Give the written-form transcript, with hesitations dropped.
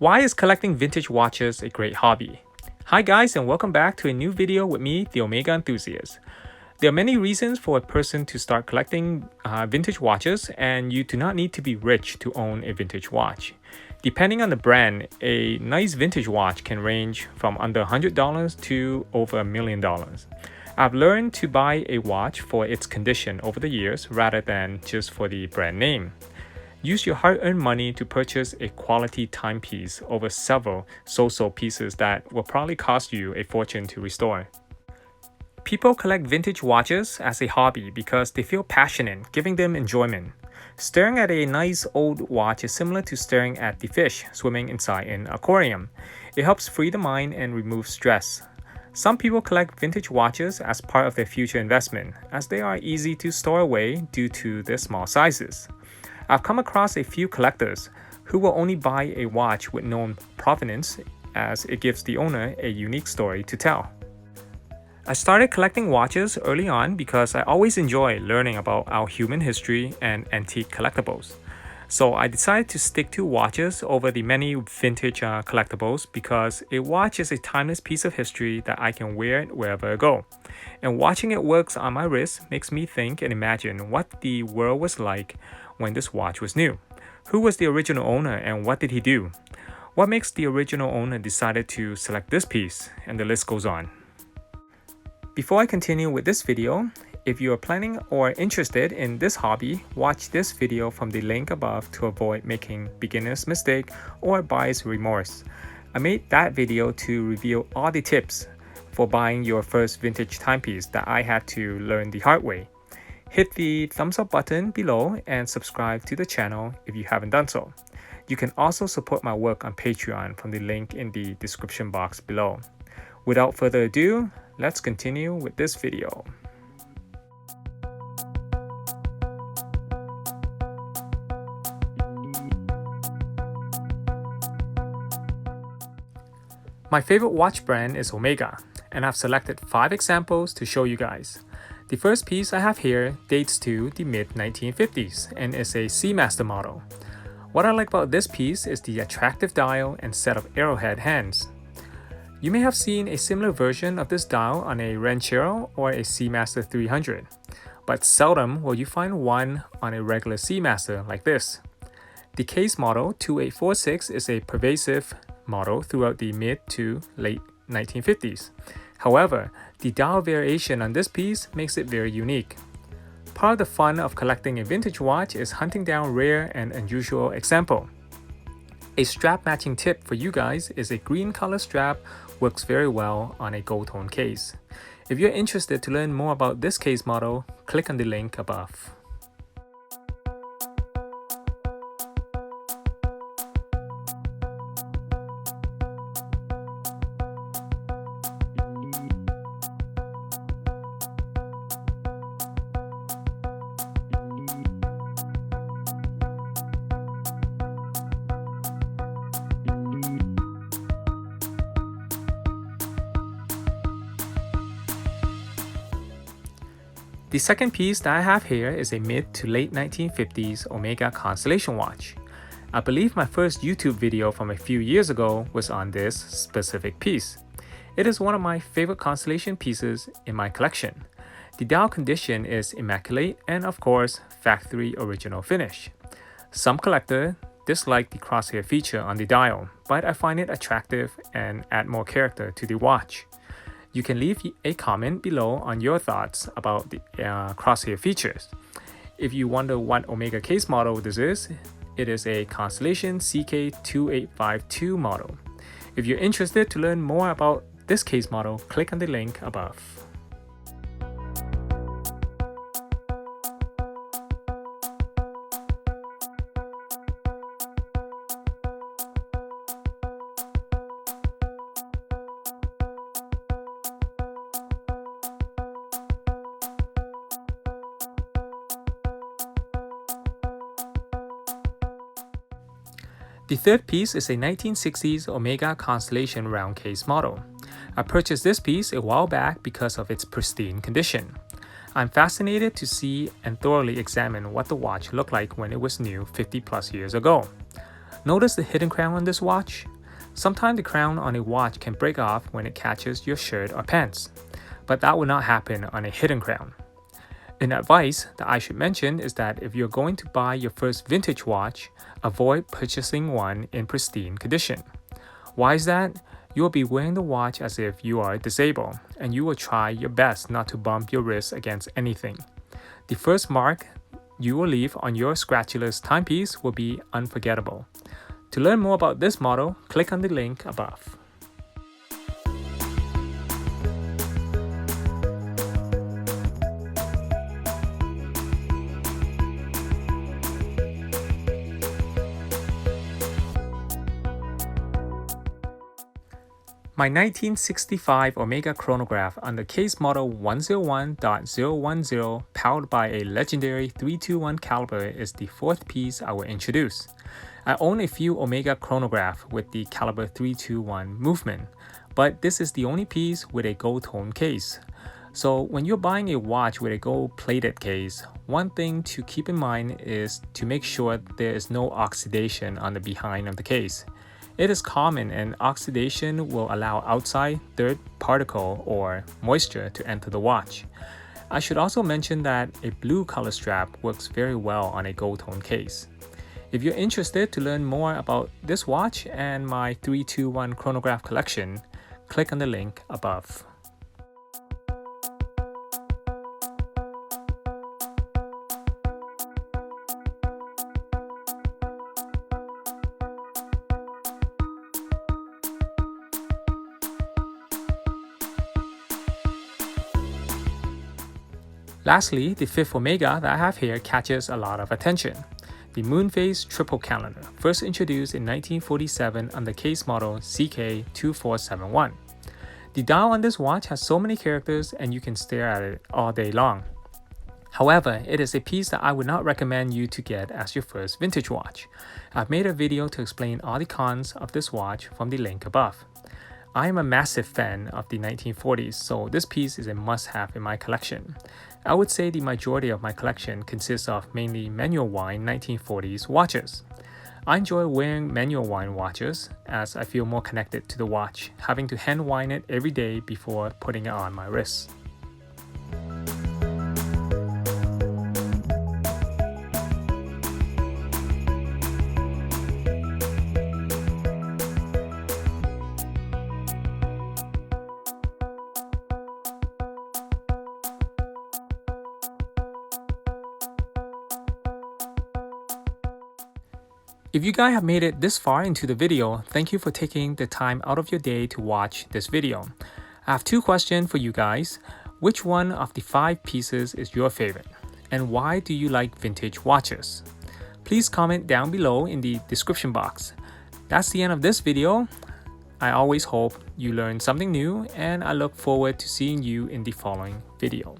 Why is collecting vintage watches a great hobby? Hi guys, and welcome back to a new video with me, the Omega Enthusiast. There are many reasons for a person to start collecting vintage watches, and you do not need to be rich to own a vintage watch. Depending on the brand, a nice vintage watch can range from under $100 to over $1 million. I've learned to buy a watch for its condition over the years rather than just for the brand name. Use your hard-earned money to purchase a quality timepiece over several so-so pieces that will probably cost you a fortune to restore. People collect vintage watches as a hobby because they feel passionate, giving them enjoyment. Staring at a nice old watch is similar to staring at the fish swimming inside an aquarium. It helps free the mind and remove stress. Some people collect vintage watches as part of their future investment, as they are easy to store away due to their small sizes. I've come across a few collectors who will only buy a watch with known provenance, as it gives the owner a unique story to tell. I started collecting watches early on because I always enjoy learning about our human history and antique collectibles. So I decided to stick to watches over the many vintage collectibles because a watch is a timeless piece of history that I can wear it wherever I go. And watching it work on my wrist makes me think and imagine what the world was like when this watch was new. Who was the original owner and what did he do? What makes the original owner decided to select this piece? And the list goes on. Before I continue with this video, if you are planning or interested in this hobby, watch this video from the link above to avoid making beginner's mistake or buyer's remorse. I made that video to reveal all the tips for buying your first vintage timepiece that I had to learn the hard way. Hit the thumbs up button below and subscribe to the channel if you haven't done so. You can also support my work on Patreon from the link in the description box below. Without further ado, let's continue with this video. My favorite watch brand is Omega, and I've selected 5 examples to show you guys. The first piece I have here dates to the mid-1950s and is a Seamaster model. What I like about this piece is the attractive dial and set of arrowhead hands. You may have seen a similar version of this dial on a Ranchero or a Seamaster 300, but seldom will you find one on a regular Seamaster like this. The case model 2846 is a pervasive model throughout the mid to late 1950s. However, the dial variation on this piece makes it very unique. Part of the fun of collecting a vintage watch is hunting down rare and unusual example. A strap matching tip for you guys is a green color strap works very well on a gold tone case. If you're interested to learn more about this case model, click on the link above. The second piece that I have here is a mid to late 1950s Omega Constellation watch. I believe my first YouTube video from a few years ago was on this specific piece. It is one of my favorite Constellation pieces in my collection. The dial condition is immaculate and of course factory original finish. Some collectors dislike the crosshair feature on the dial, but I find it attractive and add more character to the watch. You can leave a comment below on your thoughts about the crosshair features. If you wonder what Omega case model this is, it is a Constellation CK2852 model. If you're interested to learn more about this case model, click on the link above. The third piece is a 1960s Omega Constellation round case model. I purchased this piece a while back because of its pristine condition. I'm fascinated to see and thoroughly examine what the watch looked like when it was new 50 plus years ago. Notice the hidden crown on this watch? Sometimes the crown on a watch can break off when it catches your shirt or pants, but that will not happen on a hidden crown. An advice that I should mention is that if you're going to buy your first vintage watch, avoid purchasing one in pristine condition. Why is that? You will be wearing the watch as if you are disabled, and you will try your best not to bump your wrist against anything. The first mark you will leave on your scratchless timepiece will be unforgettable. To learn more about this model, click on the link above. My 1965 Omega chronograph under case model 101.010 powered by a legendary 321 caliber is the fourth piece I will introduce. I own a few Omega chronograph with the caliber 321 movement, but this is the only piece with a gold tone case. So when you're buying a watch with a gold plated case, one thing to keep in mind is to make sure there is no oxidation on the behind of the case. It is common, and oxidation will allow outside dirt, particle, or moisture to enter the watch. I should also mention that a blue color strap works very well on a gold tone case. If you're interested to learn more about this watch and my 321 chronograph collection, click on the link above. Lastly, the fifth Omega that I have here catches a lot of attention. The moon phase triple calendar, first introduced in 1947 on the case model CK2471. The dial on this watch has so many characters and you can stare at it all day long. However, it is a piece that I would not recommend you to get as your first vintage watch. I've made a video to explain all the cons of this watch from the link above. I am a massive fan of the 1940s, so this piece is a must-have in my collection. I would say the majority of my collection consists of mainly manual wind 1940s watches. I enjoy wearing manual wind watches as I feel more connected to the watch, having to hand wind it every day before putting it on my wrist. If you guys have made it this far into the video, thank you for taking the time out of your day to watch this video. I have two questions for you guys. Which one of the 5 pieces is your favorite? And why do you like vintage watches? Please comment down below in the description box. That's the end of this video. I always hope you learned something new, and I look forward to seeing you in the following video.